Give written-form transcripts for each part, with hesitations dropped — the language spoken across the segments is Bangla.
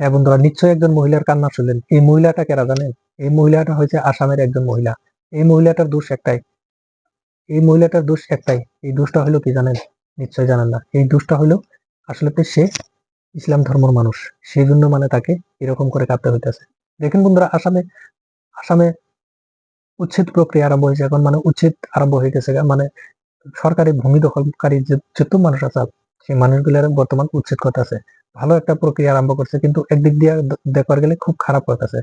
হ্যাঁ বন্ধুরা, নিশ্চয়ই একজন মহিলার কান্না শুনলেন। এই মহিলাটা কারা জানেন? এই মহিলাটা হয়েছে আসামের একজন মহিলা। এই মহিলাটার দোষ একটাই, এই মহিলাটার দোষ একটাই। এই দোষটা হলো কি জানেন? নিশ্চয় জানেন না। এই দোষটা হলো আসলে সে ইসলাম ধর্মের মানুষ, সেই জন্য তাকে এরকম করে কাঁদতে হইতেছে। দেখেন বন্ধুরা, আসামে আসামে উচ্ছেদ প্রক্রিয়া আরম্ভ হয়েছে। এখন উচ্ছেদ আরম্ভ হয়ে গেছে। সরকারি ভূমি দখলকারী যত মানুষ আছে, সেই মানুষগুলার বর্তমান উচ্ছেদ করতেছে। ভালো একটা প্রক্রিয়া আরম্ভ করছে, কিন্তু একদিক দিয়ে দেখবার গেলে খুব খারাপ করতেছে।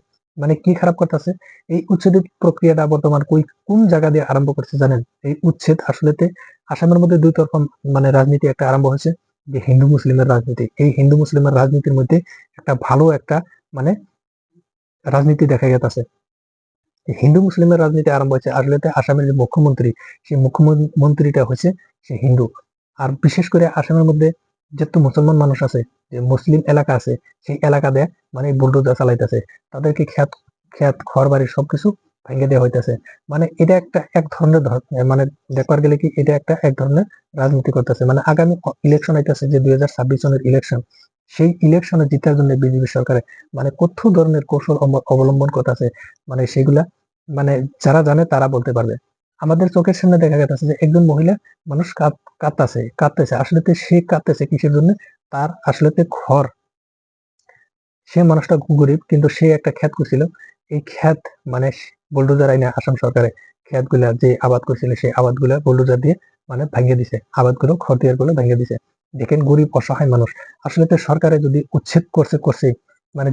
কি খারাপ করতেছে? এই উচ্ছেদ প্রক্রিয়াটা বর্তমান কোন জায়গা দিয়ে আরম্ভ করছে জানেন? এই উচ্ছেদ আসলেতে আসামের মধ্যে দুই তরফা রাজনীতি একটা আরম্ভ হয়েছে, যে হিন্দু মুসলিমের রাজনীতি। এই হিন্দু মুসলিমের রাজনীতির মধ্যে একটা ভালো একটা মানে রাজনীতি দেখা গেছে। হিন্দু মুসলিমের রাজনীতি আরম্ভ হয়েছে আসলে আসামের যে মুখ্যমন্ত্রী, সেই মুখ্যমন্ত্রীটা হচ্ছে সে হিন্দু। আর বিশেষ করে আসামের মধ্যে যত মুসলমান মানুষ আছে, যে মুসলিম এলাকা আছে, সেই এলাকা দিয়ে বুলডোজার চালাইতেছে। তাদেরকে খ্যাত খ্যাত ঘর বাড়ি সবকিছু ভেঙে দেওয়া হইতেছে। এটা একটা এক ধরনের দেখবার গেলে কি এটা একটা এক ধরনের রাজনীতি করতেছে। আগামী ইলেকশন আইতেছে, যে 2026 সনের ইলেকশন। সেই ইলেকশনে জিতার জন্য বিজেপি সরকারে কত ধরনের কৌশল অবলম্বন করতেছে, সেগুলা যারা জানে তারা বলতে পারবে। আমাদের চোখের সামনে দেখা যাচ্ছে যে একজন মহিলা মানুষ কাঁদতেছে আসলে সে কাঁদতেছে কিসের জন্য? তার আসলে ঘর, সে মানুষটা গরিব, কিন্তু সে একটা খ্যাত করছিল। এই খ্যাত বুলডোজার আইনে আসাম সরকারে খ্যাত গুলা যে আবাদ করছিল, সেই আবাদ গুলা বুলডোজার দিয়ে ভাঙিয়ে দিছে, আবাদ গুলো খতিয়ার গুলো ভেঙে দিছে। দেখেন, গরিব অসহায় মানুষ আসলে সরকারে যদি উচ্ছেদ করছে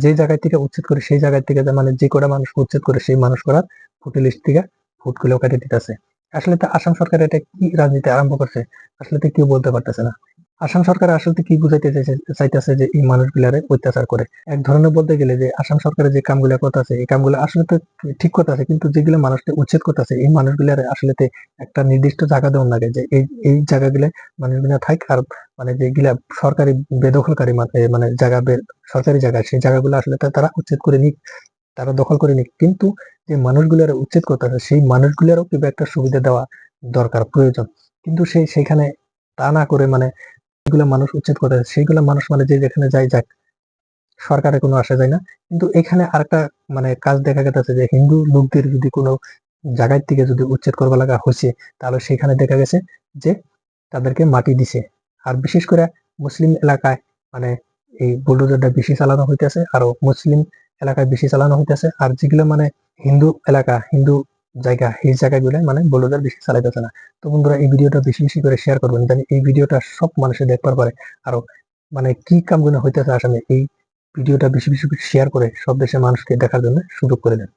যে জায়গায় থেকে উচ্ছেদ করে, সেই জায়গায় থেকে যে কটা মানুষ উচ্ছেদ করে, সেই মানুষ করার ফুটি লিস্ট থেকে ফুট গুলো কেটে দিতেছে। আসলে আসাম সরকার এটা কি রাজনীতি আরম্ভ করছে আসলে কেউ বলতে পারতেছে না। আসাম সরকার আসলে কি বুঝাইতে চাইতেছে যে এই মানুষগুলারে অত্যাচার করে। এক ধরনের বলতে গেলে যে আসাম সরকারের যে কামগুলা করতেছে, এই কামগুলো আসলে ঠিক করতেছে, কিন্তু যেগুলো মানুষকে উচ্ছেদ করতেছে, এই মানুষগুলার আসলে একটা নির্দিষ্ট জায়গা দেওয়ার লাগে, যে এই এই জায়গাগুলো মানুষগুলা থাক। আর যেগুলা সরকারি বেদখলকারী জায়গা, সরকারি জায়গা, সেই জায়গাগুলো আসলে তারা উচ্ছেদ করে নিক, তারা দখল করে নিক। কিন্তু যে মানুষগুলার উচ্ছেদ করতেছে, সেই মানুষগুলারও কিন্তু একটা সুবিধা দেওয়া দরকার, প্রয়োজন। কিন্তু সেইখানে তা না করে যেগুলো মানুষ উচ্ছেদ করতেছে, সেইগুলো মানুষ যে যেখানে যাই যাক, সরকারের কোনো আসা যায় না। কিন্তু এখানে আরেকটা কাজ দেখা গেছে, যে হিন্দু লোকদের যদি কোনো জায়গার থেকে যদি উচ্ছেদ করবা লাগা হয়েছে, তাহলে সেখানে দেখা গেছে যে তাদেরকে মাটি দিছে। আর বিশেষ করে মুসলিম এলাকায় এই বুলডোজারটা বেশি চালানো হইতেছে, আরো মুসলিম এলাকায় বেশি চালানো হইতেছে। আর যেগুলো হিন্দু এলাকা, হিন্দু জায়গা, এই জায়গাগুলো বুলডোজার বেশি চালাইতেছে না। তো বন্ধুরা, এই ভিডিওটা বেশি বেশি করে শেয়ার করবেন, জানি এই ভিডিওটা সব মানুষে দেখবার পারে। আরো কি কামগুলো হইতেছে আসামে, এই ভিডিওটা বেশি বেশি করে শেয়ার করে সব দেশের মানুষকে দেখার জন্য সুযোগ করে দেন।